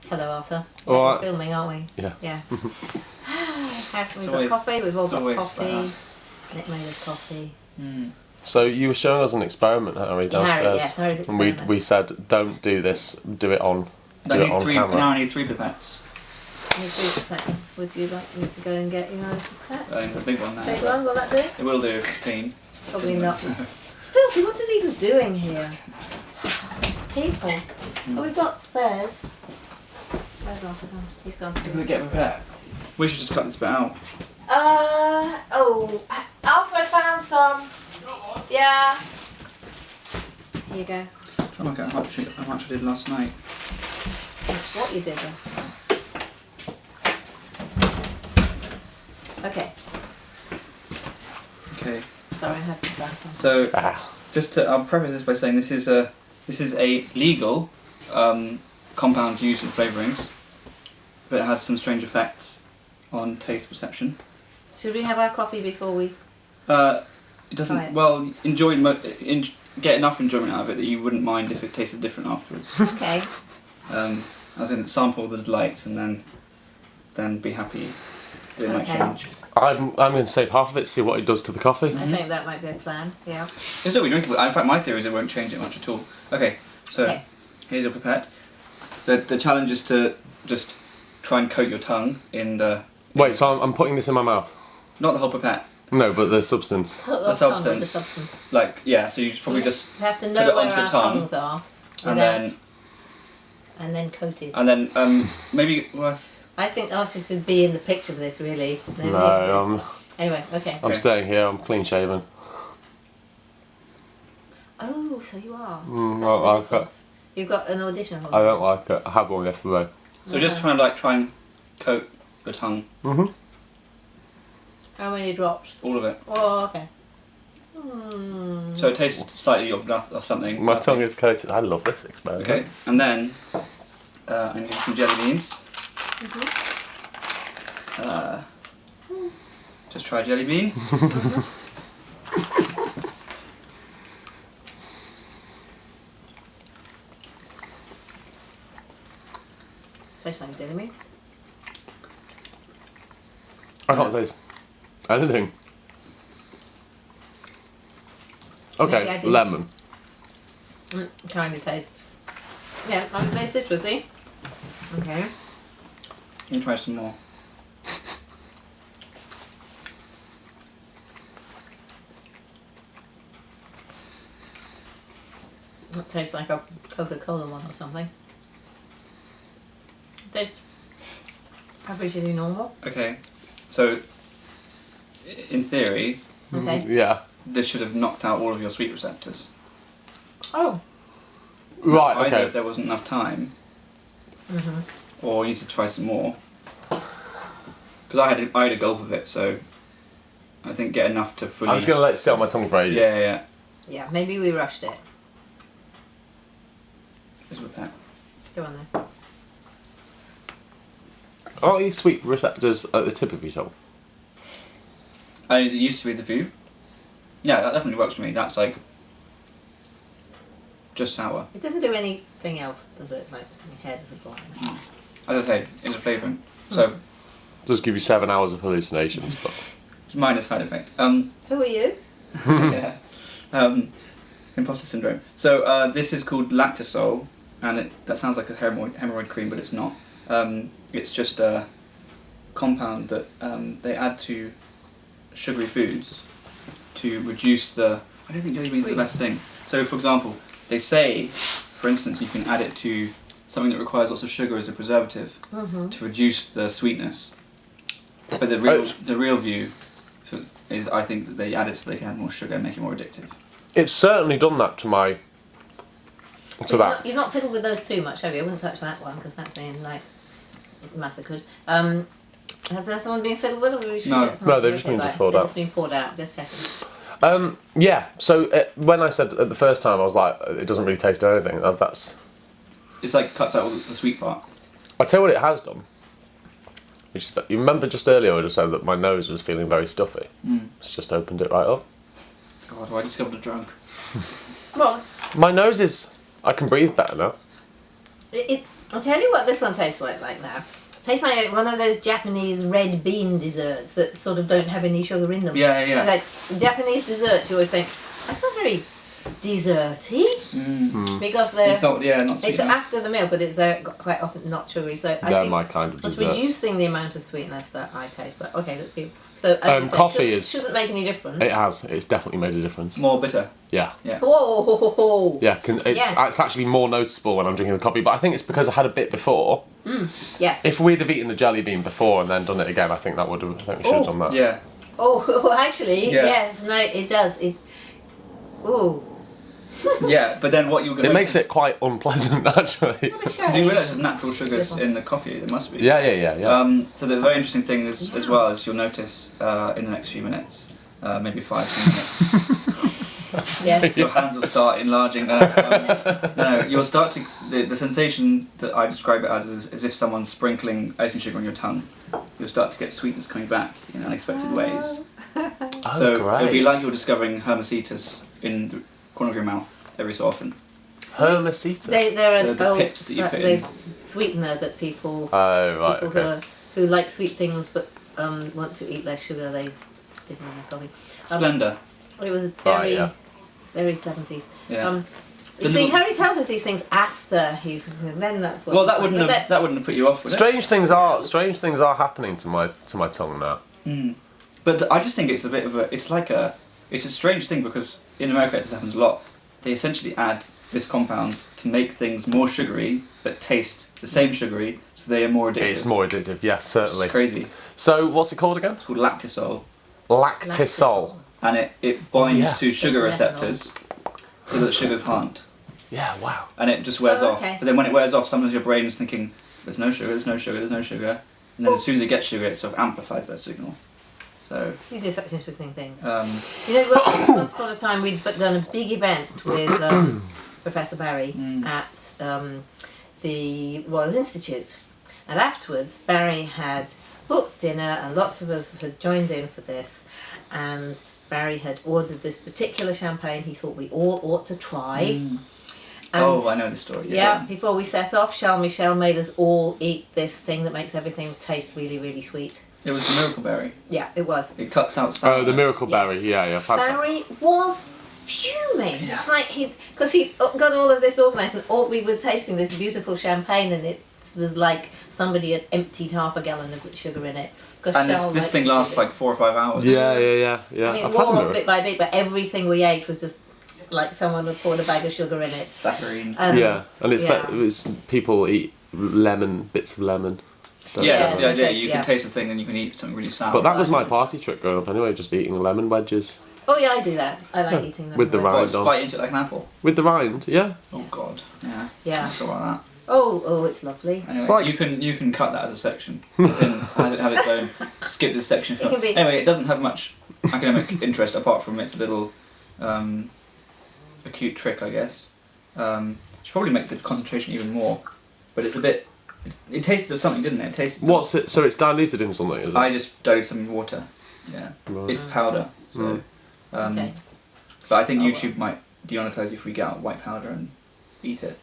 Hello, Arthur. All We're right. filming, aren't we? Yeah. Yeah. House, we've It's got always- coffee. We've all it's got always coffee. like Nick made us coffee. So you were showing us an experiment, Harry, downstairs. yes, Harry's and we experiment. said, don't do this. Do it on. I Do it need on three. camera. Now I need 3 pipettes. Any food pipettes? Would you like me to go and get your pipette? The big one now. Big but one, will that do? It will do if it's clean. Probably not. It's filthy. What's it even doing here? People. Oh, we've got spares. Where's Arthur gone? He's gone. Can we get prepared? We should just cut this bit out. Oh, Arthur, I found some. Yeah. Here you go. Try and work out how much I did last night. That's what you did then. Okay. Okay. Sorry, I had to find some. So Ah. just to, I'll preface this by saying this is a legal compound used in flavourings, but it has some strange effects on taste perception. Should we have our coffee before we? It doesn't. Right. Well, get enough enjoyment out of it that you wouldn't mind if it tasted different afterwards. Okay. As in sample the delights and then be happy that it might Okay. change. I'm going to save half of it, see what it does to the coffee. I think that might be a plan. Yeah. It's still be drinkable. In fact, my theory is it won't change it much at all. Okay, so Okay. here's your pipette. The challenge is to just try and coat your tongue in the... Wait, so I'm putting this in my mouth? Not the whole pipette. No, but the substance. Put The the tongue with the substance. substance. Like, yeah, so you just probably just... We have to put know it where onto our your tongue, tongues are. And without- then, coat it. and then maybe worth... I think Arthur should be in the picture for this, really. No, Anyway, okay. I'm Okay. staying here. I'm clean shaven. Oh, so you are. Mm, That's I like the it. difference. You've got an audition. I don't like it. I had one yesterday. So just try and coat the tongue, Mhm. How many drops? all of it. Oh, okay. Hmm. So it tastes slightly of something. My tongue is coated. I love this experiment. Okay, and then I need some jelly beans. Just try a jelly bean. Tastes like jelly bean. I can't taste anything. Maybe I Okay, did. lemon. Kind of taste. Yeah, I would say citrusy. Okay. Let me try some more. It tastes like a Coca-Cola one or something. Tastes averagely normal. Okay, so in theory, Okay. Yeah. this should have knocked out all of your sweet receptors. Oh. Right, Either okay. there wasn't enough time, or you need to try some more. Because I had a gulp of it, so I think get enough to fully. I'm just going to let it sit on my tongue for ages. Yeah. Yeah, maybe we rushed it. This would that. Go on then. Aren't these sweet receptors at the tip of your tongue? It used to be the view. Yeah, that definitely works for me. That's like just sour. It doesn't do anything else, does it? Like your hair doesn't go on. As I say, it's a flavouring. So Does give you 7 hours of hallucinations, but it's a minor side effect. Who are you? Yeah. Imposter syndrome. So this is called Lactosol, and that sounds like a hemorrhoid cream, but it's not. It's just a compound that they add to sugary foods to reduce the... I don't think jelly beans are the best thing. So for example, they say, for instance, you can add it to something that requires lots of sugar as a preservative to reduce the sweetness. But the real view is, I think, that they add it so they can add more sugar and make it more addictive. it's certainly done that to my... So you've not fiddled with those too much, have you? I wouldn't touch that one because that's been like massacred. Has there someone been fiddled with, or we should No. get someone No, they've to just do it? been Right, poured they've out. just been poured out. Just checking. Yeah, so when I said at the first time, I was like, it doesn't really taste of anything. That's... It's like cuts out all the sweet part. I tell you what it has done. Which is, you remember just earlier I just said that my nose was feeling very stuffy. It's just opened it right up. God, I discovered a drunk. Well, My nose is... I can breathe better now. it I'll tell you what this one tastes like now. Tastes like one of those Japanese red bean desserts that sort of don't have any sugar in them. Yeah. Like Japanese desserts, you always think that's not very desserty because they're It's not not sweet it's enough. after the meal, but it's quite often not sugary. So I They're think my kind of it's desserts. reducing the amount of sweetness that I taste. But okay, let's see. So as you said, Coffee shouldn't make any difference. It has. It's definitely made a difference. More bitter. Yeah. Oh, Yeah, Yes. it's actually more noticeable when I'm drinking the coffee, but I think it's because I had a bit before. yes. If we'd have eaten the jelly bean before and then done it again, I think we should have done that. Yeah. Oh, actually, Yeah. yes. No, it does. Ooh, Yeah, but then what you're going It makes it quite unpleasant, actually. what a Because shame. you realise there's natural sugars in the coffee. There must be. Yeah. So the very interesting thing is, as well, as you'll notice in the next few minutes, maybe 5 minutes, Yes. your hands will start enlarging. No, you'll start to the sensation that I describe it as is if someone's sprinkling icing sugar on your tongue. You'll start to get sweetness coming back in unexpected ways. Oh, So great. it'll be like you're discovering hermesitas in the corner of your mouth every so often. Hermesitas. They're The an pips that you put the in. sweetener that people Oh, right, people okay. who like sweet things but want to eat less sugar, they stick them in their tummy. Splendor. It was Right, yeah. very 70s. Yeah. You The see, little- Harry tells us these things after he's. And then that's what. Well, that wouldn't but have put you off, would it? Strange things are happening to my tongue now. But I just think it's a bit of a. It's a strange thing because in America this happens a lot. They essentially add this compound to make things more sugary but taste the same sugary, so they are more addictive. It's more addictive, yes, certainly. It's crazy. So, what's it called again? It's called lactosol, Lactisol. and it binds Yeah. to sugar It's ethanol. receptors, so that sugar can't, Yeah, wow. and it just wears Oh, off. okay. But then when it wears off, sometimes your brain is thinking, "There's no sugar, there's no sugar, there's no sugar," and then as soon as it gets sugar, it sort of amplifies that signal. So. You do such interesting things. Um, You know, once upon a time we'd done a big event with Professor Barry at the Royal Institute, and afterwards Barry had booked dinner, and lots of us had joined in for this, and Barry had ordered this particular champagne he thought we all ought to try. And I know the story. yeah, before we set off, Charles Michel made us all eat this thing that makes everything taste really, really sweet. It was the Miracle Berry. Yeah, it was. It cuts out Oh, sourness. the Miracle Yes. Berry. Yeah, I've had that. Barry was fuming. It's like because he got all of this organised, and all we were tasting this beautiful champagne, and it was like somebody had emptied half a gallon of sugar in it. And this thing lasts like 4 or 5 hours. Yeah. I mean, I've more had on them. bit by bit, but everything we ate was just like someone had poured a bag of sugar in it. Saccharine. Yeah, and yeah. it's people eat bits of lemon. don't Yeah, they? that's the idea. taste- You yeah. can taste the thing and you can eat something really sour. But that was my party trick growing up anyway, just eating lemon wedges. Oh yeah, I do that. I like eating them With the raw. rind. Just bite into it like an apple. With the rind, yeah. Oh god. Yeah. Yeah. Not sure about Oh, it's lovely. that. Anyway, It's like- you can cut that as a section. As in, have its own. Skip this section. It can be- Anyway, it doesn't have much academic interest apart from its little acute trick, I guess. Should probably make the concentration even more, but it's a bit. It tasted of something, didn't it? It tasted. What's it? So it's diluted in something, is it? I just dosed some in water. Yeah. Right. It's powder. So. Okay. But I think Oh, YouTube might demonetize if we get out white powder and eat it.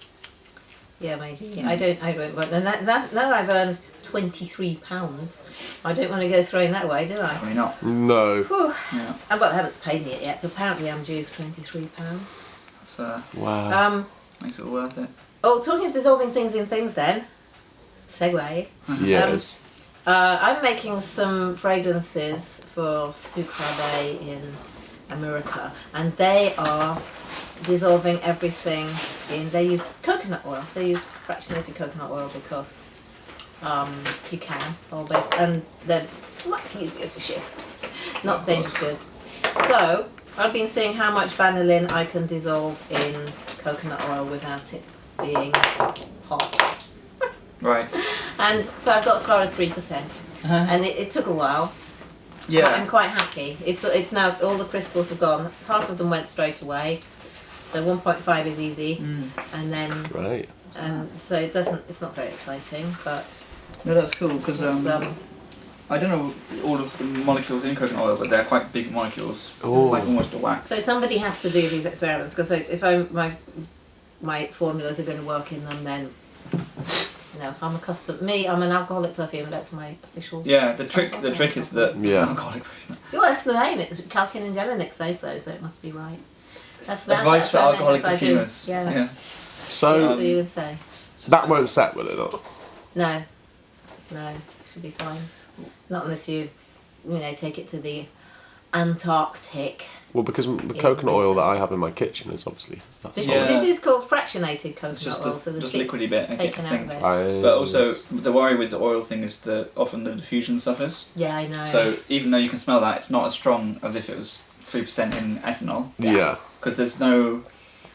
Yeah, maybe. I won't. But and that now I've earned £23. I don't want to go throwing that away, do I? Probably not. No. Whew. Yeah. Well, they haven't paid me it yet, but apparently I'm due for £23. So Wow. makes it all worth it. Oh, talking of dissolving things in things then. Segue. Yes. I'm making some fragrances for Sucre in America, and they are dissolving everything in. They use coconut oil. They use fractionated coconut oil because you can, and they're much easier to ship. Not dangerous goods. So I've been seeing how much vanillin I can dissolve in coconut oil without it being hot. Right. And so I've got as far as 3%, and it took a while. I'm Yeah. quite happy. It's now all the crystals have gone. Half of them went straight away, so 1.5 is easy, and then Right. and so it doesn't. It's not very exciting, but No, that's cool because it's, I don't know all of the molecules in coconut oil, but they're quite big molecules. Oh. It's like almost a wax. so somebody has to do these experiments because if my formulas are going to work in them, then I'm accustomed. I'm an alcoholic perfume. That's my official. Yeah, the trick is that Yeah. alcoholic perfume. Well, that's the name. It's Calkin and Jelinek say so it must be right. That's Advice for that's alcoholic that's I do. perfumers. Yes. Yeah. So So you would say that won't set, will it not? no, should be fine. Not unless you take it to the Antarctic. Well, because the coconut oil that I have in my kitchen is obviously. This, Yeah. this is called fractionated coconut It's just oil, so the just bits liquidy bit. I taken out think. of it. But also, the worry with the oil thing is that often the diffusion suffers. Yeah, I know. So even though you can smell that, it's not as strong as if it was 3% in ethanol. Yeah. Because there's no,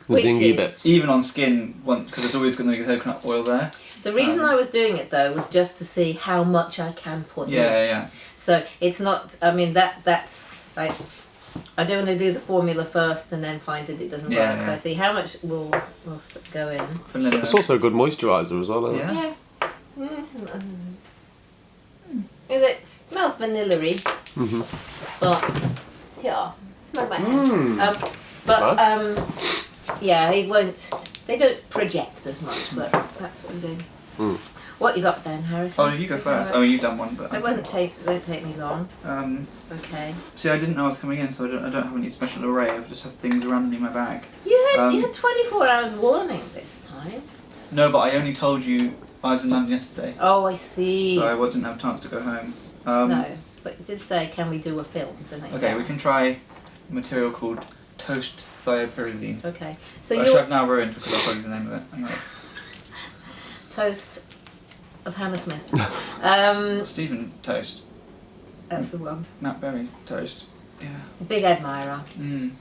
The Which zingy is- e bits. even on skin, because there's always going to be coconut oil there. The reason I was doing it though was just to see how much I can put in. Yeah. So it's not. I mean that's like. I don't want to do the formula first and then find that it doesn't Yeah, work. So yeah. I see how much will go in. Vanilla. It's also a good moisturiser as well, isn't it? Yeah. Yeah. Is it? Smells vanilla-y. Mhm. But yeah, smell my hand. Mm. But Nice. yeah, it won't. They don't project as much, but that's what I'm doing. Mm. What you got then, Harrison? Oh, you go first. Oh, you've done one, but. It won't take me long. Okay. See, I didn't know I was coming in, so I don't have any special array. I've just have things randomly in my bag. You had Um, 24 hours warning this time. No, but I only told you I was in London yesterday, Oh, I see. so I didn't have a chance to go home. No, but it did say, can we do a film? So then Okay, we yes. can try a material called toast thiopyrazine. Okay, so Which your I've now ruined because I'll tell you the name of it. Anyway, toast of Hammersmith. Stephen Toast. That's the one. Matt Berry Toast. Yeah. Big admirer.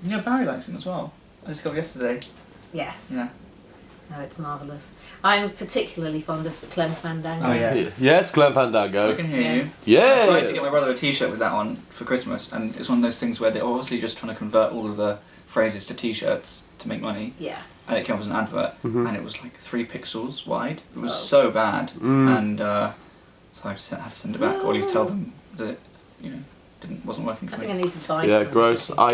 Yeah, Barry likes him as well. I just got yesterday. Yes. Yeah. No, it's marvellous. I'm particularly fond of Clem Fandango. Oh, yeah. Yes, Glenn I Fandango. can hear Yes. you. Yeah. I tried to get my brother a T-shirt with that on for Christmas, and it's one of those things where they're obviously just trying to convert all of the phrases to T-shirts to make money. Yes. And it came up as an advert, Mhm. and it was like 3 pixels wide. It was Oh. so bad, Mm. and so I just had to send it back, or at least tell them that wasn't working I for think I me. need to buy Yeah, some. gross. I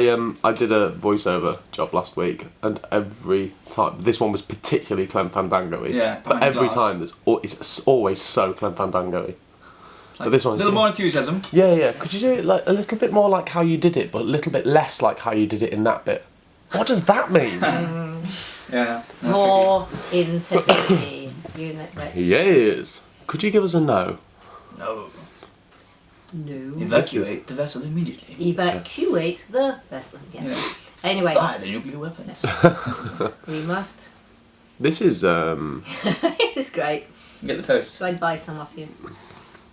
did a voiceover job last week, and every time this one was particularly Clem Fandango-y. Yeah, But behind every glass. time it's always so Clem Fandango-y. But this a one's little more enthusiasm. Yeah. Could you do it like a little bit more like how you did it, but a little bit less like how you did it in that bit? What does that mean? Yeah, that's More intensity. Yes. Could you give us a no? tricky. No. No. Evacuate the vessel immediately. Evacuate the vessel. Yeah. Yeah. Anyway, Fire the nuclear weapons. we must. This is It's great. Get the toast. So I'd buy some off you.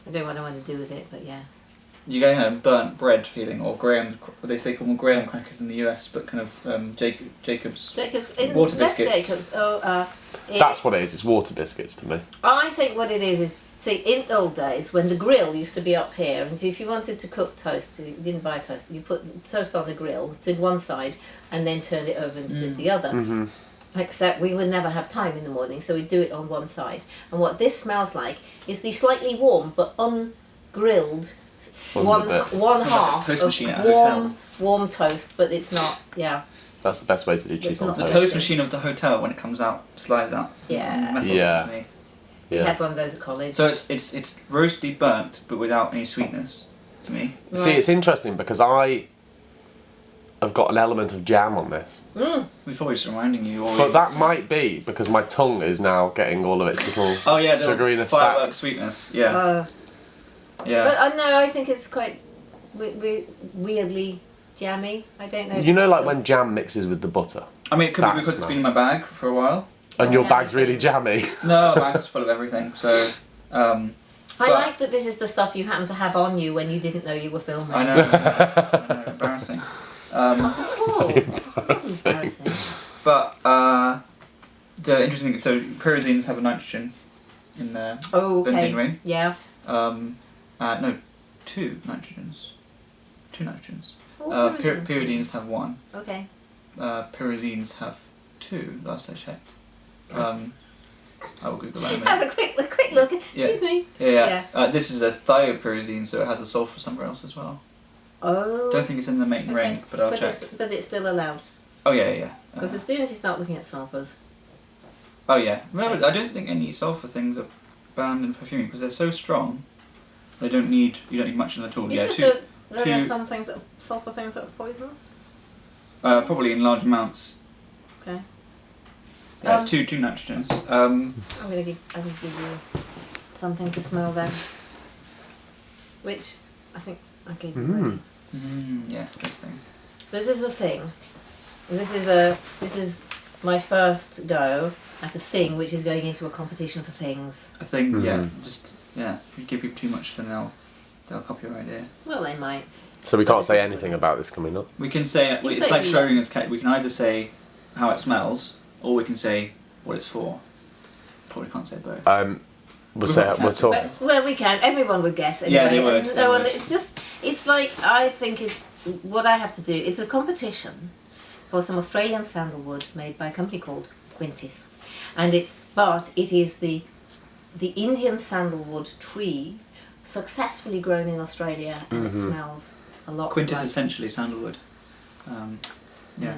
I don't know what I want to do with it, but yes. You're getting a burnt bread feeling, or graham. They say call them graham crackers in the US, but kind of Jacob's. Jacobs, in Water West biscuits. Jacobs. that's what it is. It's water biscuits to me. I think what it is see, in the old days when the grill used to be up here, and if you wanted to cook toast, you didn't buy toast. You put the toast on the grill, did one side, and then turned it over and did the other. Mm-hmm. Except we would never have time in the morning, so we'd do it on one side. And what this smells like is the slightly warm but ungrilled one bit. one Smells like a half toast of machine at a hotel. warm toast, but it's not. Yeah, That's the best way to do cheese It's on not The toast. toast machine of the hotel, when it comes out, slides out. Yeah. Metal Yeah. underneath. we Yeah. had one of those at college. So it's roastly burnt, but without any sweetness. To me. See, it's interesting because I have got an element of jam on this, Mm. We're probably just reminding you. Or but that might be because my tongue is now getting all of its little Oh yeah, the sugariness firework back. sweetness. Yeah, But yeah. I know I think it's quite weirdly jammy. I don't know. if You know, it's like when because- jam mixes with the butter, I mean, it could be that's because it's nice. been in my bag for a while. and your Yeah, bag's really things. jammy. No, my bag's full of everything. So, I but- like that this is the stuff you happen to have on you when you didn't know you were filming. I know, embarrassing. Not at all. That's embarrassing. But the interesting thing, so pyrazines have a nitrogen in their Oh, okay. benzene ring. Yeah. No, two nitrogens. Two nitrogens. Oh, pyrazines. Pyridines have one. Okay. Pyrazines have two. Last I checked. I will Google that in a Have minute. a quick look. Excuse me. Yeah. This is a thiopyrazine, so it has a sulfur somewhere else as well. Oh. Don't think it's in the main okay. ring, but I'll check. But it's still allowed. Oh yeah. Because as soon as you start looking at sulfurs. Oh yeah. Remember, I don't think any sulfur things are banned in perfuming because they're so strong. You don't need much of them at all. It's Yeah, just two, that there are two- some things that sulfur things that are poisonous. probably in large amounts. Okay. Yeah, Um, it's two nitrogens. I'm gonna give you something to smell then. Which I think I gave you already. Yes, this thing. This is the thing. This is my first go at a thing which is going into a competition for things. I think Mhm. if you give people too much, then they'll copy your idea. Well, they might. So we can't say anything about this coming up. We can say You it's say like you- Schrodinger's cat. We can either say how it smells, or we can say what it's for. Probably can't say both. We'll say not we'll cancel. talk. But, well, we can. Everyone would guess anyway. Yeah, they would, And they no one, would. it's like, I think it's what I have to do. It's a competition for some Australian sandalwood made by a company called Quintis, and it is the Indian sandalwood tree successfully grown in Australia, and it smells a lot. Quint is like, essentially sandalwood. Yeah.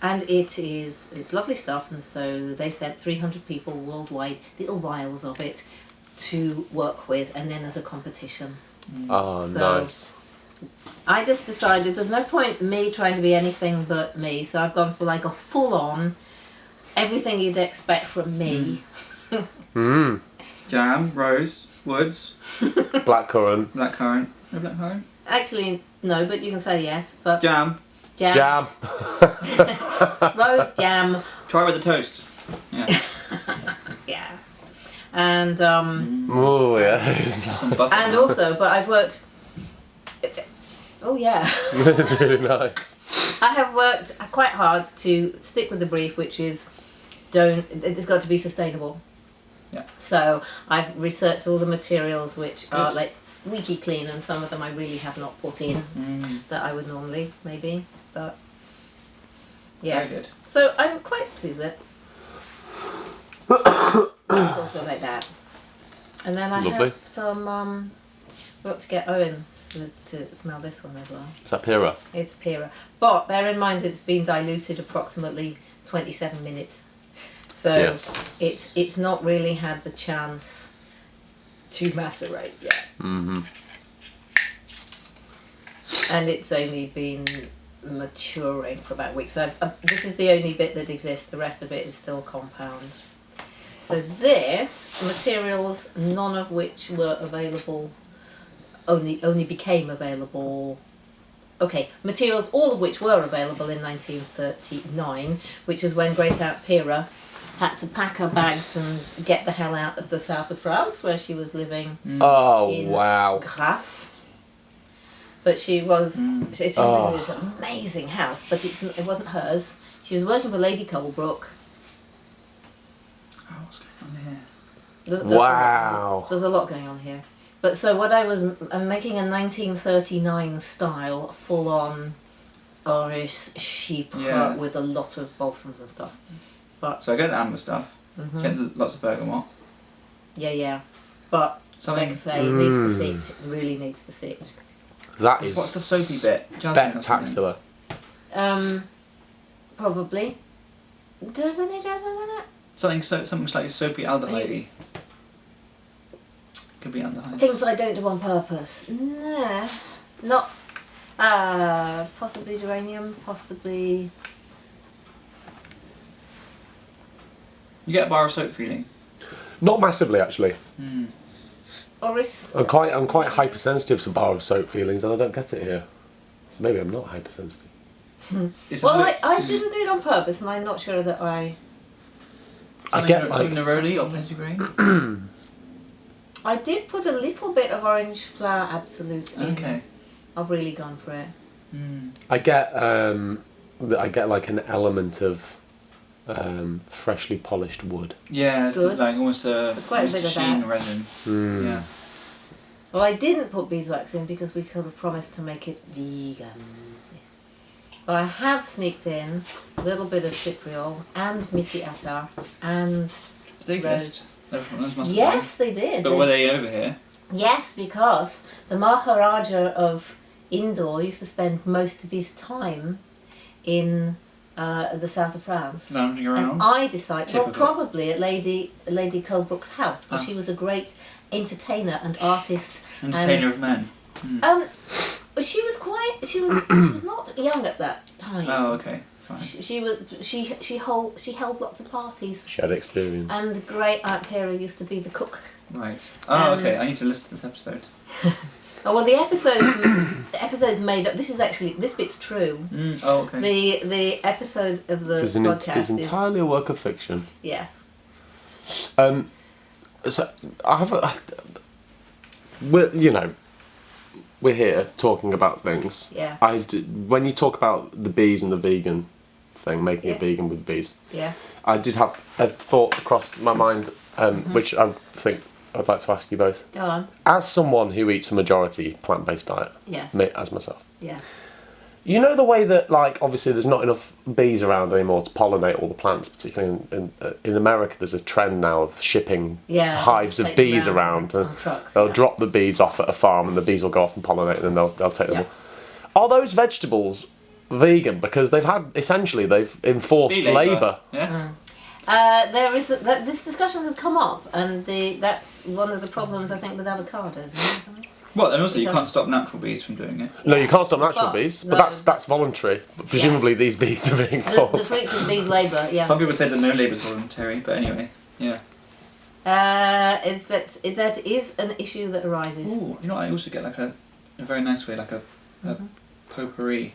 and it's lovely stuff, and so they sent 300 people worldwide little vials of it to work with, and then as a competition. Oh, So- nice. I just decided there's no point me trying to be anything but me, so I've gone for like a full-on everything you'd expect from me. Mm. Jam, rose, woods, Blackcurrant. blackcurrant. No blackcurrant. Actually, no, but you can say yes. But Jam. Jam. rose jam, Try with the toast. Yeah. yeah, and Oh yeah. Some butter. and also, but I've worked. Oh yeah. It's really nice. I have worked quite hard to stick with the brief, which is it's got to be sustainable. Yeah. So I've researched all the materials which are Good. like squeaky clean, and some of them I really have not put in that I would normally maybe, but yes. Very good. So I'm quite pleased with it. Also like that, and then I Lovely. have some. Got to get Owen to smell this one as well. Is that Pira? It's Pira. But bear in mind it's been diluted approximately 27 minutes. So Yes. it's not really had the chance to macerate yet. Mm-hmm. And it's only been maturing for about a week. So this is the only bit that exists. The rest of it is still compound. So this, materials, none of which were available, only became available. Okay, materials all of which were available in 1939, which is when Great Aunt Pira had to pack her bags and get the hell out of the south of France, where she was living Oh in wow. Grasse. But she was, it's Oh. this amazing house, but it wasn't hers. She was working for Lady Colebrook. Oh, what's going on here? Wow. There's a lot going on here. But so what I'm making a 1939 style full-on Oris sheep Yeah. with a lot of balsams and stuff. So I get the amber stuff. Mhm. Get lots of bergamot. Yeah. But Something. like I say, it needs to sit. It really needs to sit. That is What's the soapy bit? Jasmine or something? spectacular. Probably. Do I have any jasmine in it? Something slightly soapy aldehyde. Could be aldehyde. Things that I don't do on purpose. Nah. Not. Possibly geranium, possibly. You get a bar of soap feeling. Not massively actually. Oris. I'm quite hypersensitive to bar of soap feelings, and I don't get it here. So maybe I'm not hypersensitive. It's Well, a bit- I didn't do it on purpose, and I'm not sure that I. I get something like neroli or petitgrain. I did put a little bit of orange flower absolute in. Okay. I've really gone for it. I get like an element of freshly polished wood. Yeah, it's Good. like almost a It's quite a bit of sheen that. resin. Mm. Yeah. Well, I didn't put beeswax in because we sort of promised to make it vegan. But I have sneaked in a little bit of citriol and miti attar and Do they exist? Those must have yes, they did. done. But were they over here? Yes, because the Maharaja of Indore used to spend most of his time in the south of France. Lounging around. And I decided, well, Typical. probably at Lady Colebrook's house, because Ah. she was a great entertainer and artist. Entertainer of men. But she was she was not young at that time. Oh, okay. Fine. She held lots of parties. Shared experience. And great Aunt Hera used to be the cook. Right. Oh, okay. I need to listen to this episode. Oh well, the episode's made up. This bit's true. Oh, okay. The episode of the It's podcast entirely a work of fiction. yes. So I have we're here talking about things. Yeah. When you talk about the bees and the vegan thing, making Yeah. it vegan with bees, Yeah. I did have a thought crossed my mind, which I think I'd like to ask you both. Go on. As someone who eats a majority plant-based diet, Yes. me as myself, Yes. you know the way that, like, obviously there's not enough bees around anymore to pollinate all the plants, particularly in America. There's a trend now of shipping Yeah. hives of take bees them around. on trucks. They'll yeah. drop the bees off at a farm and the bees will go off and pollinate and then they'll take them Yeah. all. Are those vegetables vegan? Because they've enforced Bee labour. Yeah. There is this discussion has come up, and that's one of the problems I think with avocados. Isn't it? Well, and also you Because- can't stop natural bees from doing it. No, you can't stop natural But- bees, no, but that's voluntary. But presumably these bees are being The forced. fruits of bees' labour. Yeah. Some people say that no labour is voluntary, but anyway, yeah. That is an issue that arises. Ooh, you know, I also get like a very nice way, like a potpourri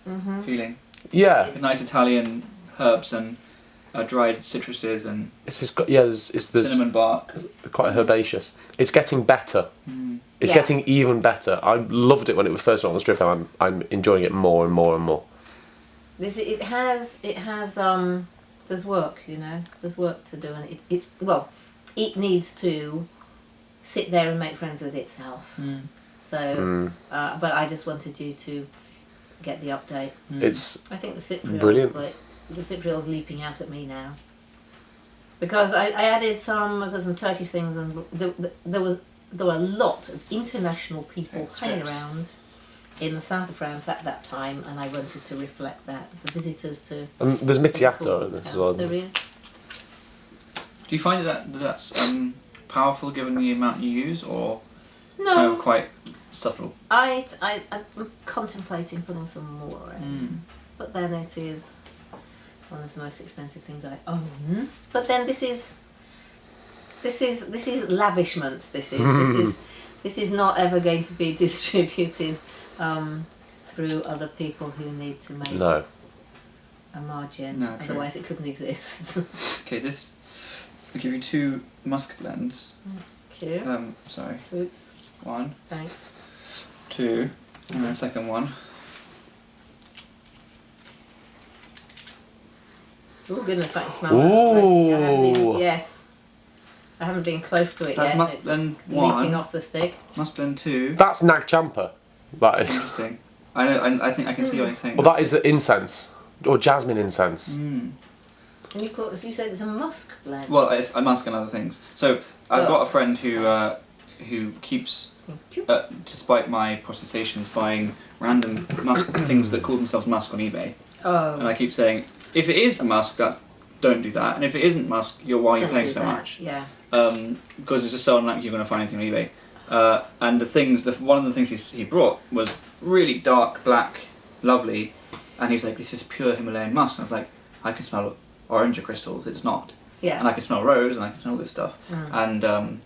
Mm-hmm. feeling. Yeah, It's nice Italian herbs and dried citruses and there's cinnamon bark. quite herbaceous. It's getting better. Mm. It's Yeah. getting even better. I loved it when it was first on the strip, and I'm enjoying it more and more and more. It has there's work, there's work to do, and it needs to sit there and make friends with itself. Mm. So, but I just wanted you to get the update. It's I think the Cypriel's Brilliant. the Cypriel's leaping out at me now. Because I added some Turkish things, and there were a lot of international people Express. hanging around in the south of France at that time, and I wanted to reflect that. The visitors to there's Mittiato in this as well. There is. Do you find that's powerful given the amount you use, or kind No, of quite subtle? I'm contemplating putting some more in, Mm. but then it is one of the most expensive things I own. But then this is lavishment. This is not ever going to be distributed through other people who need to make No. a margin. No, true. Otherwise, it couldn't exist. Okay, I'll give you 2 musk blends. Cute. Sorry, Oops. 1, Thanks. 2, and then the second one. Oh goodness, I can smell that already. I haven't Ooh. yes. I haven't been close to it That's yet. musk It's blend leaping 1. off the stick. Musk blend 2. That's Nag Champa. That is. Interesting. I think I can see what you're saying. Well, that is incense or jasmine incense. Mm. And you said it's a musk blend. Well, it's a musk and other things. So I've Oh. got a friend who keeps, Thank you. despite my protestations, buying random musk things that call themselves musk on eBay. And Oh. I keep saying, if it is musk, don't do that. And if it isn't musk, why are you Don't paying do so that. much? Yeah. Because it's just so unlikely you're going to find anything on eBay. And one of the things he brought was really dark black, lovely, and he was like, "This is pure Himalayan musk." And I was like, "I can smell orange crystals. It's not." Yeah. And I can smell rose, and I can smell all this stuff. Mm. And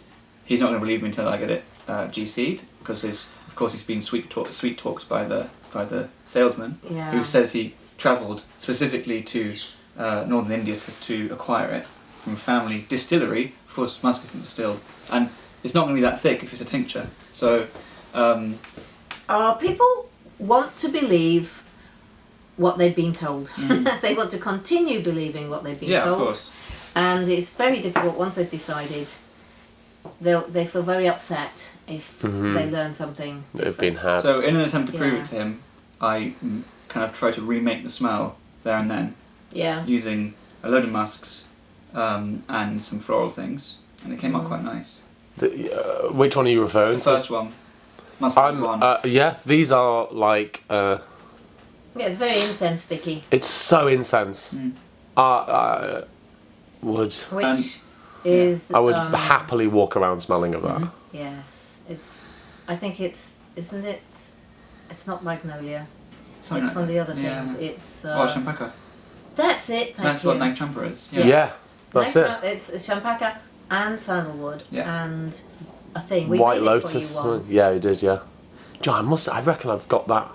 he's not going to believe me until I get it GC'd, because of course he's been sweet talked by the salesman, Yeah. who says he travelled specifically to northern India to acquire it from a family distillery. Of course, musk isn't distilled, and it's not going to be that thick if it's a tincture. So, People want to believe what they've been told. They want to continue believing what they've been yeah, told. of course. And it's very difficult once they've decided. They feel very upset if they learn something They've different. been had. So, in an attempt to prove Yeah. it to him, I kind of try to remake the smell there and then, Yeah. using a load of musks and some floral things, and it came out quite nice. Which one are you referring The to? first one, musk blend 1. Yeah, these are like Yeah, it's very incense sticky, It's so incense. Mm. Would which is I would um, happily walk around smelling of that. Mhm. Yes, it's. I think it's. Isn't it? It's not magnolia. Something It's one of the other yeah. things. It's. Oh, champaca. That's it. Thank That's you. what Nag Champa is. Yeah. Yes. that's Next It's champaca and sandalwood Yeah. and a thing. We White made it Lotus. for you once. Yeah, you did. Yeah. John, I reckon I've got that.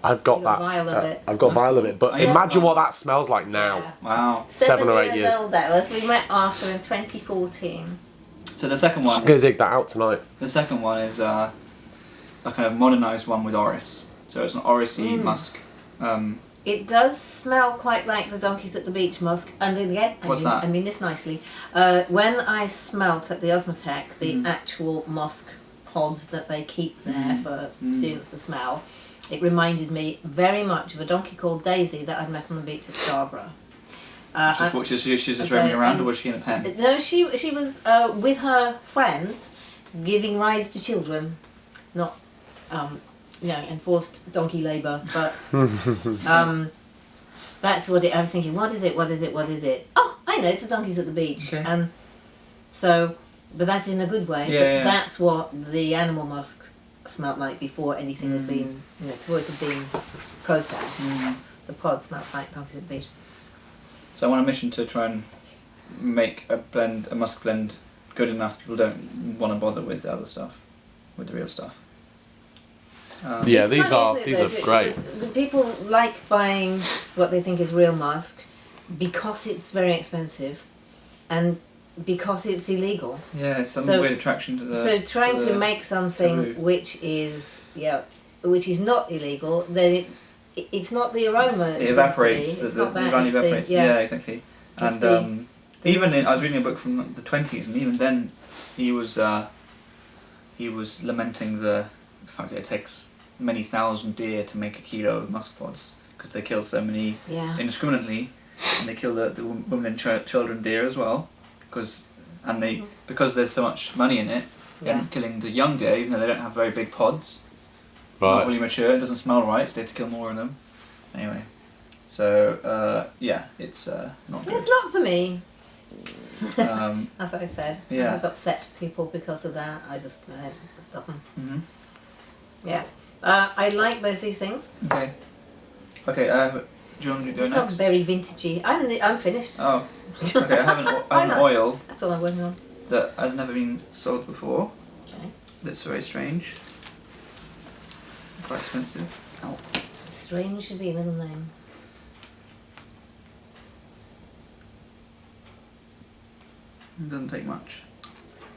I've got You that. got vial of it. I've got vial of it. But I used imagine one. what that smells like now. Yeah. Wow. 7 or 8 years. old that was. We met Arthur in 2014. So the second I'm one, gonna dig that out tonight. the second one is a kind of modernised one with orris. So it's an orris-y musk. It does smell quite like the donkeys at the beach musk. And again, What's that? I mean this nicely. When I smelt at the Osmotech the actual musk pods that they keep there for students to smell, it reminded me very much of a donkey called Daisy that I'd met on the beach at Scarborough. She's just roaming around, or was she in a pen? No, she was with her friends, giving rides to children, not enforced donkey labour, but that's what it. I was thinking, what is it? What is it? What is it? Oh, I know, it's the donkeys at the beach, Okay. and so, but that's in a good way. Yeah, but yeah. That's what the animal musk smelt like before anything had been, before it had been processed. The pod smells like donkeys at the beach. So I'm on a mission to try and make a musk blend, good enough people don't want to bother with the other stuff, with the real stuff. Yeah, It's these funny, are isn't it, these though, are great. because people like buying what they think is real musk because it's very expensive, and because it's illegal. Yeah, it's some So- weird attraction to the. So trying to the make something taboo. which is not illegal, then it's not the aroma. It seems to evaporates. be. The It's not that, value it's the- evaporates. Yeah, exactly. It's And the- even I was reading a book from the 20s, and even then, he was lamenting the fact that it takes many thousand deer to make a kilo of musk pods because they kill so many Yeah. indiscriminately, and they kill the women and children deer as well, because there's so much money in it. Yeah. And killing the young deer, even though they don't have very big pods, not Right. really mature, it doesn't smell right, so they have to kill more of them. Anyway, so yeah, it's not good. It's not for me, Um, as I said. Yeah. I've upset people because of that. I just stop them. mhm. Yeah. I like both these things. Okay. Okay. Do you want me to go It's not next? very vintagey. I'm finished. Oh. Okay. I have an oil That's all I'm working on. that has never been sold before. Okay. That's very strange. Quite expensive. Ow. Strange should be a middle name. It doesn't take much.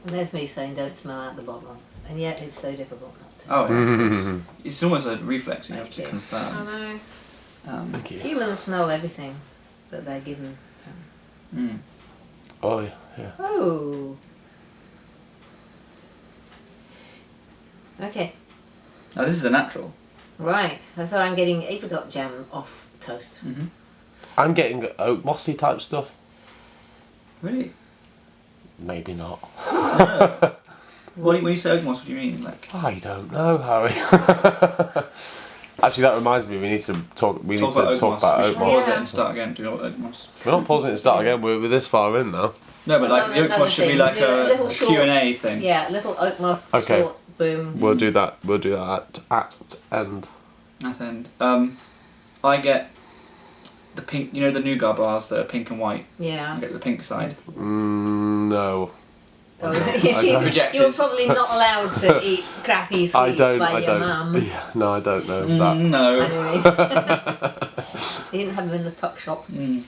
And there's me saying don't smell out the bottle. And yet it's so difficult not to. Oh, yeah, of course. It's almost a reflex. You have to Thank you. confirm. know. Thank you. Humans smell everything that they're given. Mm. Oh yeah. Oh. Okay. Now this is a natural. Right. So I'm getting apricot jam off toast. Mm-hmm. I'm getting oat mossy type stuff. Really? Maybe not. When you say oak moss, what do you mean? Like I don't know, Harry. Actually, that reminds me. We need to talk. We need to oak talk moss. about We oat should moss. pause Yeah. it and start again. Do you know what oak moss? We're not pausing it to start again. We're this far in now. No, but like the oak Another moss should be thing. like Do a little a short- Q&A thing. Yeah, little oat moss Okay. short boom. We'll do that. We'll do that at end. At end. I get the pink. You know the nougat bars that are pink and white. Yeah. I get the pink side. No. Oh, don't. Rejected. You're probably not allowed to eat crappy sweets I don't. by I your don't. mum. Yeah, no, I don't know that. No. Anyway. They didn't have them in the tuck shop. Mm.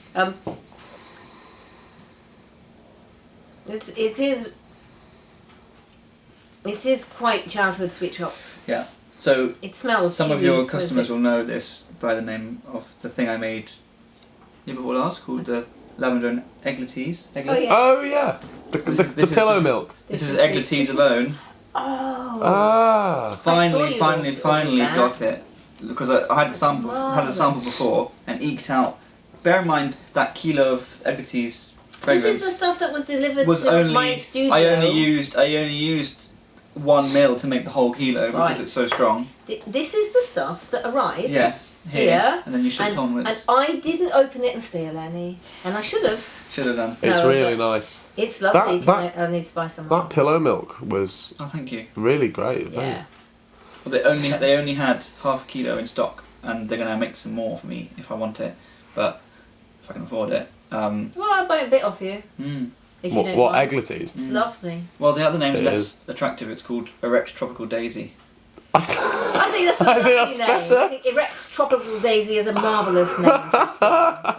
It is quite childhood sweet shop. Yeah. So It smells some of chewy, your was customers it? will know this by the name of the thing I made year before last called the lavender and eggleteas. Oh, yeah. Oh yeah, the pillow milk. This This is is eggleteas this is- alone. Oh. Ah. Finally you ordered that. got it because I had the sample marvellous. before and eked out. Bear in mind that kilo of eggleteas This fragrance is the stuff that was delivered was to only my studio. I only used 1 mil to make the whole kilo because Right. it's so strong. This is the stuff that arrived. Yes, here, Here, and then you shipped And onwards. I didn't open it and steal any, and I should have. Should have done. It's No, really but- nice. It's lovely. That- I need to buy some more. That pillow milk was Oh, thank you. really great. Yeah. Well, they only had half a kilo in stock, and they're gonna make some more for me if I want it, but if I can afford it. Well, I'll buy a bit off you if you What, don't what mind. Eggleties? It's lovely. Well, the other name's It less is. attractive. It's called Erect Tropical Daisy. I think that's a I think lovely that's name. better. I think Erect Tropical Daisy is a marvellous name.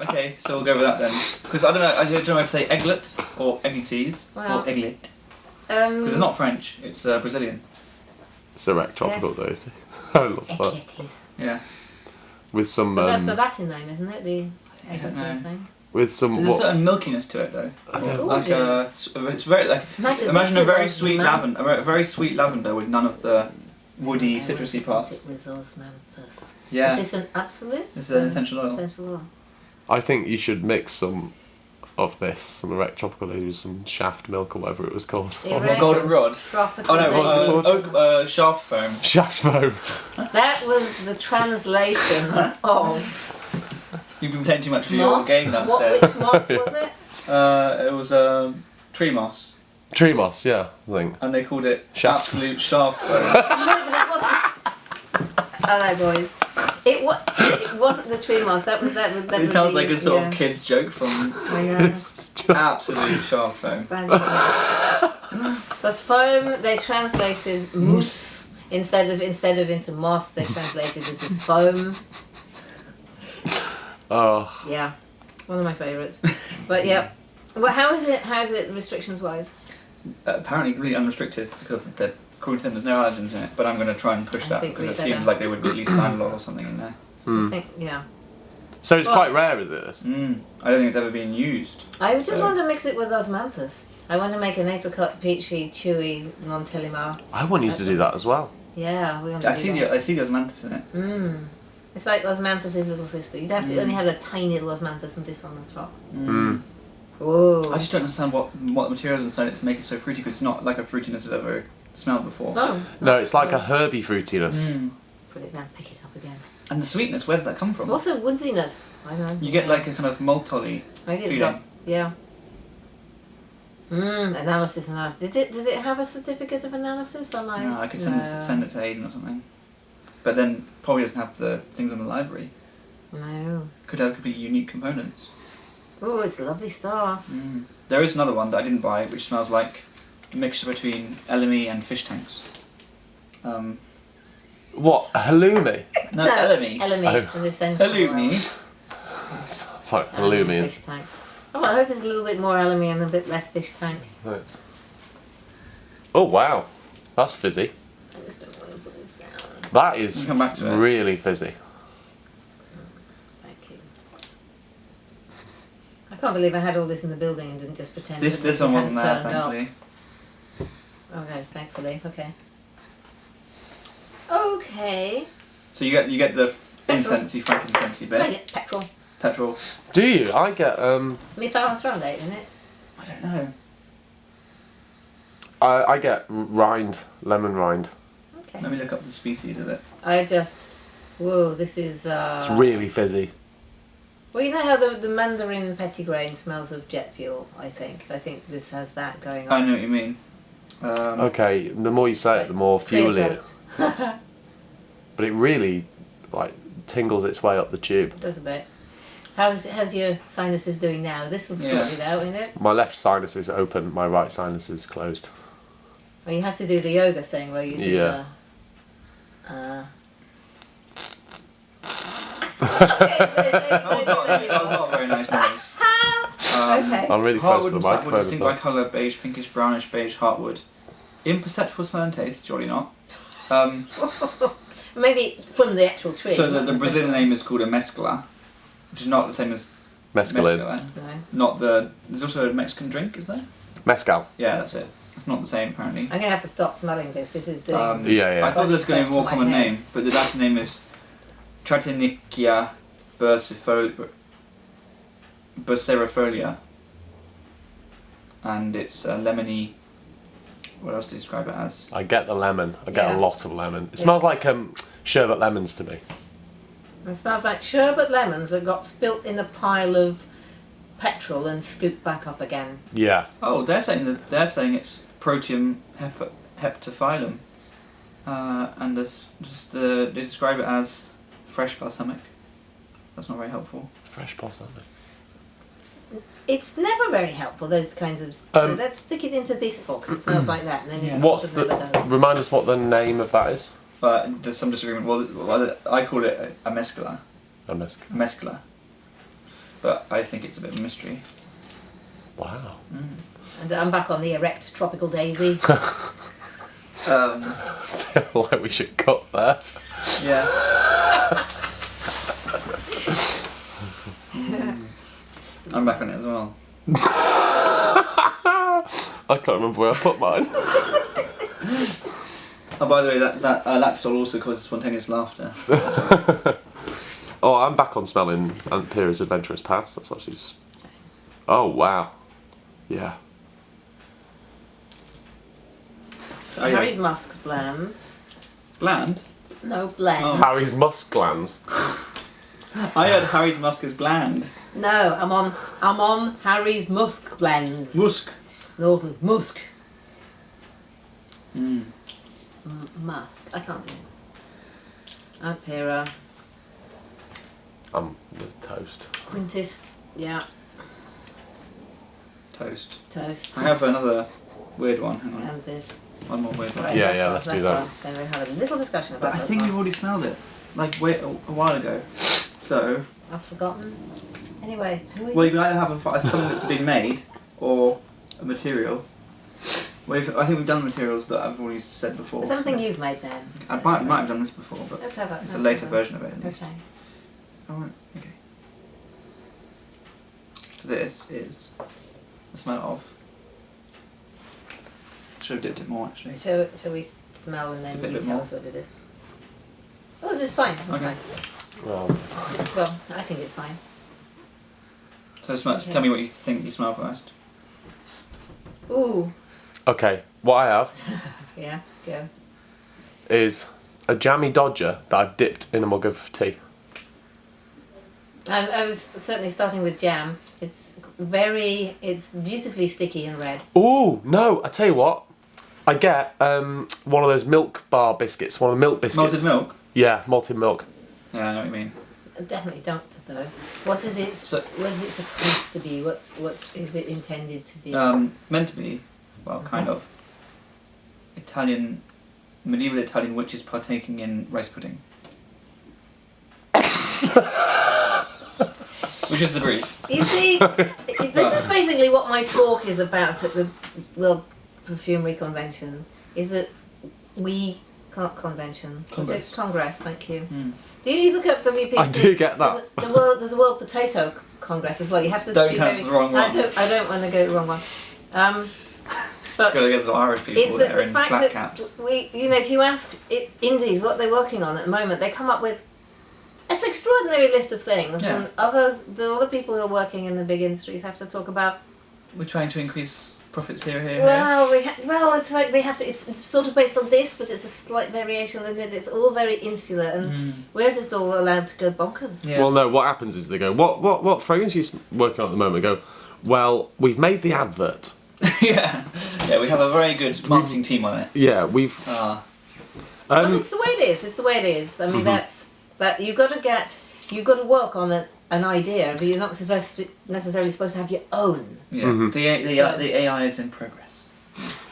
Okay, so we'll go with that then. Because I don't know if to say egglet or eggleties Well, or egglet. Because it's not French, it's Brazilian. It's erect tropical Yes. daisy. I love that. Eggleties. Yeah. With some But that's the Latin name, isn't it? The I don't know. Eggleties thing. with some There's a what, certain milkiness to it though. It's Like gorgeous. it's very like Imagine imagine this a very with sweet osman- lavender, a very sweet lavender with none of the woody I citrusy always parts. thought It was osmanthus. Yeah. Is this an absolute? This is an essential oil. Essential oil. I think you should mix some of this, some erect tropical daisy with some shaft milk or whatever it was called. Erect Goldenrod. Tropical Oh no, What's it Daisy. called? oak shaft foam. Shaft foam. That was the translation of You've been playing too much of your moss. game What, downstairs. which moss was it? It was tree moss, Tree moss, yeah, I think. and they called it Shaft. absolute shaft foam. No, but it wasn't. Hello, boys. It wasn't the tree moss. That was. It sounds like a sort of kid's joke from I know. It's just- absolute shaft foam. Because foam, they translated mousse instead of into moss. They translated it as foam. Oh, Yeah, one of my favourites. But yeah, well, how is it? How is it restrictions wise? Apparently really unrestricted because according to them there's no allergens in it. But I'm going to try and push I that think because it we seems better. like there would be at least Landlord or something in there. I think yeah. so it's Well- quite rare, is it? This? I don't think it's ever been used. I just So- want to mix it with osmanthus. I want to make an apricot, peachy, chewy non-telimar. I want you to do that as well. Yeah, we're gonna I do see that. the osmanthus in it. It's like osmanthus' little sister. You'd have to only have a tiny little osmanthus and this on the top. Whoa. I just don't understand what the materials inside it to make it so fruity because it's not like a fruitiness I've ever smelled before. No. No, it's like a herby fruitiness. Put it down, pick it up again. And the sweetness, where does that come from? Also woodsiness. I know. You get like a kind of maltolly maybe it's feeling. got yeah. Analysis. Does it have a certificate of analysis? Am I? No, I could send it to Aiden or something. But then probably doesn't have the things in the library. No. Could have completely unique components. Oh, it's lovely stuff. There is another one that I didn't buy, which smells like a mixture between LME and fish tanks. What? Halloumi? No, LME. Element. It's an essential. oil. Halloumi. It's like Aluminium halloumi. Fish tanks. Oh, I hope it's a little bit more aluminium and a bit less fish tank. Right. Oh wow, that's fizzy. I just don't want to put this down. That is We'll come back to it. really fizzy. Thank you. I can't believe I had all this in the building and didn't just pretend. This that one it wasn't hadn't there, turned up. thankfully. Okay, thankfully. Okay. Okay. So you get the incensey, frankincense I bit. get petrol. Petrol. Do you? I get Methylphenolate, isn't it? I don't know. I get rind, lemon rind. Okay. Let me look up the species of it. I just. Whoa, this is. It's really fizzy. Well, you know how the Mandarin petitgrain smells of jet fuel. I think this has that going I on. know what you mean. Okay, the more you say it, the more fuely it. Creosote. But it really, like, tingles its way up the tube. Does a bit. How's your sinuses doing now? This will sort it out, isn't it? My left sinus is open, my right sinus is closed. Well, you have to do the yoga thing where you do Yeah. That was not a very nice noise. Okay. I'm really close to Heartwood the and sapwood microphone as distinct by well. colour, beige, pinkish, brownish, beige, heartwood. Imperceptible smell and taste, surely not. Maybe from the actual tree. So not the Brazilian name is called a mescla, which is not the same as Mescaline. mescla. No. Not the. There's also a Mexican drink, is there? Mescal. Yeah, that's it. It's not the same apparently. I'm going to have to stop smelling this. This is doing. Yeah. I thought there was going to be a more Stuff to my common head. name, but the Latin name is Tritonychia burserifolia, and it's lemony what else to describe it as? I get the lemon. I get Yeah. a lot of lemon. It Yeah. smells like sherbet lemons to me. It smells like sherbet lemons that got spilt in a pile of petrol and scooped back up again. Yeah. Oh, they're saying it's Proteum heptaphyllum, and they describe it as fresh balsamic. That's not very helpful. Fresh balsamic. It's never very helpful, those kinds of... let's stick it into this box, it smells like that, and then it What's sort of never does. Remind us what the name of that is. But there's some disagreement. Well, I call it a mescla. A mescal. A mescla. But I think it's a bit of a mystery. Wow. And I'm back on the erect tropical daisy. Um, I feel like we should cut there. yeah. I'm back on it as well. I can't remember where I put mine. Oh, by the way, that Lactosol also causes spontaneous laughter. Oh, I'm back on smelling Aunt Pyrrha's Adventurous Past. That's actually... Oh, wow. Yeah. Oh, yeah. Harry's Musk's blends. Bland? No blend. Oh. Harry's musk glands. I heard Harry's musk is bland. No, I'm on Harry's Musk blends. Musk. No, Musk. Mm. Musk. I can't do it. Aunt Pyrrha. I'm with toast. Quintus. Yeah. Toast. Toast. I have another weird one. Hang on. And this. One more weird one. Right, Yeah, that's yeah, one, let's do that's that. one. Then we have a little discussion But about I those think we've masks. already smelled it. Like a while ago. So, I've forgotten. Anyway, who are you? well, you can either have something that's been made or a material. Well, I think we've done materials that I've already said before. Something so. you've made then. I might have done this before, but Let's have it. it's a later version of it at least. Okay. Alright, okay. So this is the smell of. Should have dipped it more actually. Shall we smell and then A bit you tell more. us what it is? Oh, it's fine. It's Okay. fine. Well, Well, I think it's fine. So tell me what you think you smell first. Ooh. okay, what I have Yeah, go. is a jammy Dodger that I've dipped in a mug of tea. I was certainly starting with jam. It's beautifully sticky and red. Ooh, no, I tell you what. I get one of those milk bar biscuits, one of the milk biscuits. Malted milk? Yeah, malted milk. Yeah, I know what you mean. I definitely don't though. What is it? So- What is it supposed to be? What is it intended to be? It's meant to be, well, kind of, medieval Italian witches partaking in rice pudding. Which is the brief. You see, this is basically what my talk is about at the World Perfumery Convention. Is that convention? Congress. Congress. Thank you. Mm. Do you look up WPC? I do get that. There's a World Potato Congress as well. You have to Don't be count very, the wrong one. I don't want to go the wrong one. But Because there's Irish people it's that are the in fact flat that caps. if you ask indies what they're working on at the moment, they come up with an extraordinary list of things, Yeah. and the other people who are working in the big industries have to talk about. We're trying to increase profits here. Well, it's like they have to. It's sort of based on this, but it's a slight variation, and it's all very insular, and we're just all allowed to go bonkers. Yeah. Well, no, what happens is they go, what fragrance are you working on at the moment? They go, well, we've made the advert. yeah, we have a very good marketing team on it. Yeah, we've... Ah, Well, it's the way it is. It's the way it is. I mean, that you've got to work on an idea, but you're not necessarily supposed to have your own. yeah. The AI is in progress.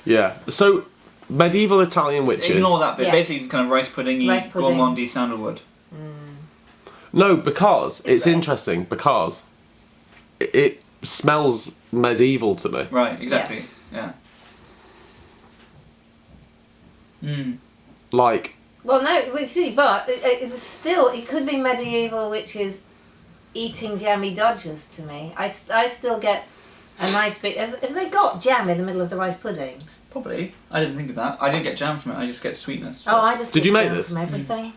Yeah, so medieval Italian witches... Ignore that bit. Yeah. Basically, kind of rice pudding-y, Rice pudding. gourmandy sandalwood. No, because it's red. interesting, because it smells medieval to me. Right. Exactly. Yeah. Like, Well, no, we see, but it's still it could be medieval, which is eating jammy Dodgers to me. I still get a nice bit. If they got jam in the middle of the rice pudding. Probably. I didn't think of that. I didn't get jam from it. I just get sweetness. Oh, I just Did get you make jam this? from everything.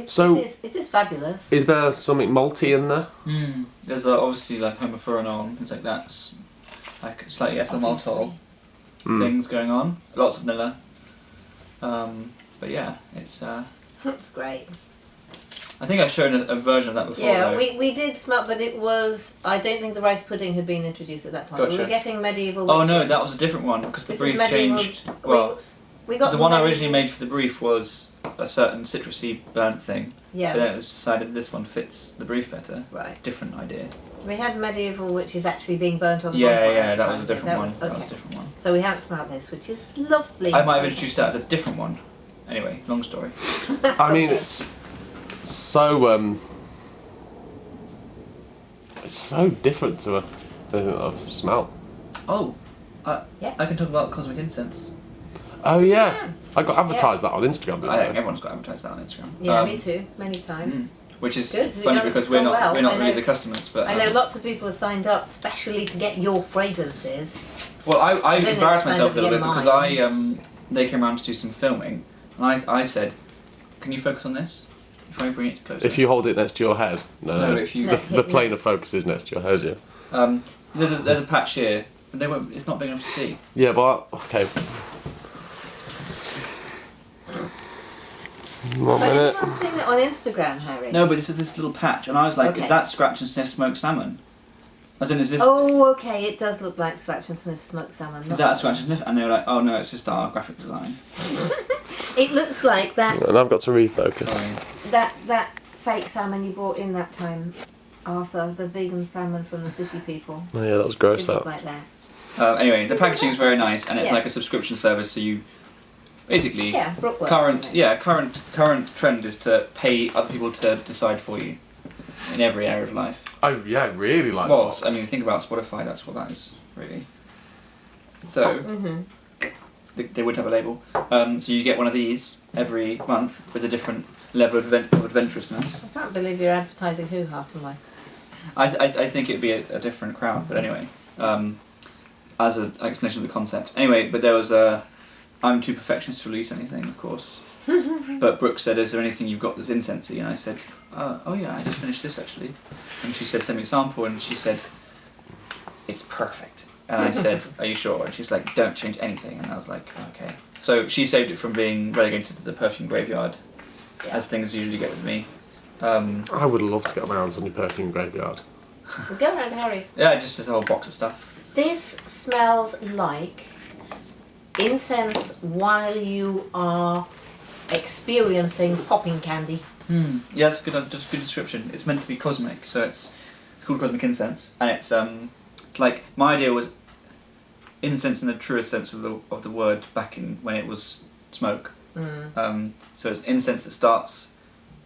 So- it is fabulous. is there something malty in there? There's obviously like homofuranol and things like that. like slightly ethyl maltol Mm. things going on. Lots of vanilla. But yeah, it's. That's great. I think I've shown a version of that before. Yeah, though. we did smell, but it was. I don't think the rice pudding had been introduced at that point. We Gotcha. were getting medieval. Oh no, witches. that was a different one because the This is brief medieval- changed. Well, we got the one I medieval- originally made for the brief was a certain citrusy burnt thing. Yeah. But then it was decided this one fits the brief better. Right. Different idea. We had medieval witches actually being burnt on the Yeah, bonfire yeah, at that the was a time. different one. Was, That okay. was a different one. So we haven't smelled this, which is lovely. I might have introduced that as a different one. Anyway, long story. I mean, it's so it's so different to anything that I've smelled. Oh, Yeah. I can talk about cosmic incense. Oh yeah, I got advertised that on Instagram. I think everyone's got advertised that on Instagram. Yeah, me too. Many times. Which is Good, so funny you know because it's we're gone not well. we're not I really know- the customers, but I know lots of people have signed up specially to get your fragrances. well, I don't think embarrassed it's myself a kind of little bit your because mind. they came around to do some filming, and I said, "Can you focus on this? If I bring it closer." If you hold it next to your head, No, if you No. the plane of focus is next to your head. Yeah. there's a patch here, but they won't. It's not big enough to see. Yeah, but okay. 1 But minute. you've not seen it on Instagram, Harry. No, but it's this little patch, and I was like, Okay. "Is that scratch and sniff smoked salmon?" As in, is this? Oh, okay. It does look like Scratch and Sniff smoked salmon. Is not that a scratch and sniff? And they were like, "Oh no, it's just our graphic design." It looks like that And I've got to refocus. Sorry. that fake salmon you brought in that time, Arthur, the vegan salmon from the sushi people. Oh yeah, that was gross. Did look That. like that. Anyway, the packaging is very nice, and it's Yeah. like a subscription service. So you basically Yeah, Brookworks. current trend is to pay other people to decide for you in every area of life. I really like. Well, box. I mean, think about Spotify. That's what that is really. So Mm-hmm. they would have a label. So you get one of these every month with a different level of adventurousness. I can't believe you're advertising Hoo Ha to life. I think it'd be a different crowd, but anyway, as an explanation of the concept. Anyway, but there was I'm too perfectionist to release anything, of course. But Brooke said, "Is there anything you've got that's incensey?" And I said, "Oh yeah, I just finished this actually." And she said, "Send me a sample," and she said, "It's perfect." And I said, "Are you sure?" And she was like, "Don't change anything." And I was like, "Okay." So she saved it from being relegated to the perfume graveyard, as things usually get with me. I would love to get my hands on your perfume graveyard. We'll go around Harry's. Yeah, just a whole box of stuff. This smells like incense while you are experiencing popping candy. Yeah, that's a good description. It's meant to be cosmic, so it's called cosmic incense, and it's like my idea was incense in the truest sense of the word back in when it was smoke. So it's incense that starts,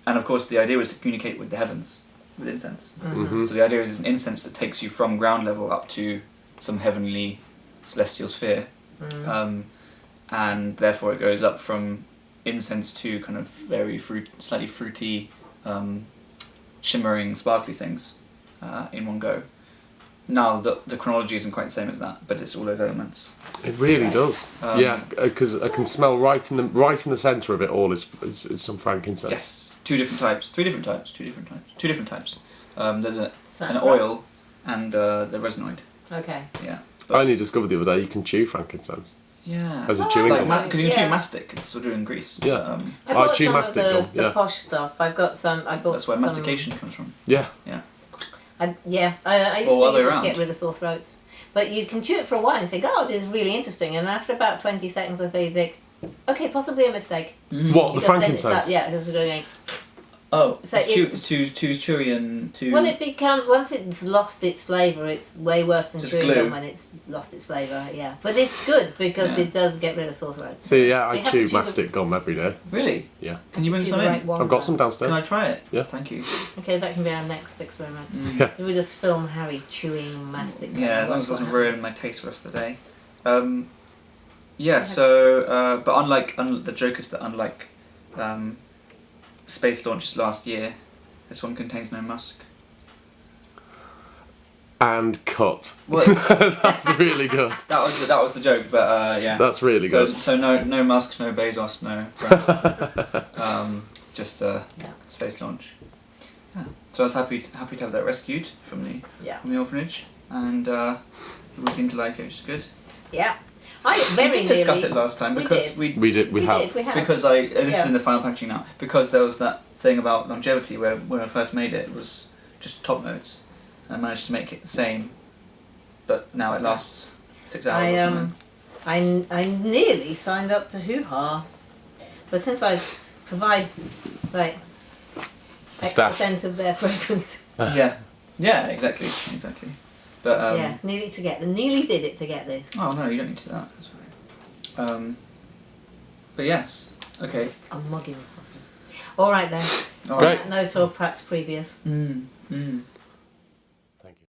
and of course the idea was to communicate with the heavens with incense. Mhm. So the idea is it's an incense that takes you from ground level up to some heavenly celestial sphere, and therefore it goes up from incense to kind of very slightly fruity, shimmering, sparkly things in one go. Now the chronology isn't quite the same as that, but it's all those elements. It really does. Yeah, because I can smell right in the centre of it all is some frankincense. Yes, three different types. There's an Right. oil and the resinoid. Okay. Yeah. I only discovered the other day you can chew frankincense Yeah. as a chewing Like gum. because you can chew Yeah. mastic, it's sort of in Greece. Yeah. I I bought chew some of mastic the, gum, the yeah. posh stuff. I've got some. I bought That's where some, mastication comes from. Yeah. I used Or to other use it to around. get rid of sore throats. But you can chew it for a while and think, oh, this is really interesting. And after about 20 seconds, I think, okay, possibly a mistake. What, the Because then it frankincense? starts, yeah, because it's going. Oh, So it's too chewy and too. When it becomes, once it's lost its flavour, it's way worse than Just chewing glue. gum when it's lost its flavour, yeah. But it's good because Yeah. it does get rid of sore throats. So yeah, You I have to chew chew the- mastic gum every day. Really? Yeah. Can you bring Chew some the in? right one. I've got some downstairs. Can I try it? Yeah. Thank you. Okay, that can be our next experiment. Yeah. We just film Harry chewing mastic gum. Yeah, as long as it Watch doesn't what ruin happens. my taste for the rest of the day. Yeah. So, but unlike the joke is that unlike space launches last year, this one contains no musk. And cut. Well, That's really good. that was the joke, but yeah. That's really So good. so no Musk, no Bezos, no Grant. Just Yeah. space launch. Yeah. So I was happy to have that rescued from the Yeah. orphanage, and People seem to like it, which is good. Yeah. I We very did discuss nearly- it last time we because did. we We did. We have. did, we have. because I this is Yeah. in the final packaging now because there was that thing about longevity where when I first made it was just top notes. I managed to make it the same, but now it lasts 6 hours. I or something. I nearly signed up to Hoo Ha, but since I provide like X Staff. percent of their fragrances, Yeah, exactly. But yeah, nearly did it to get this. oh no, you don't need to do that. That's fine. But yes, okay. I'm mugging Fossil. All right then. All Great. right. Note or perhaps previous. Mm.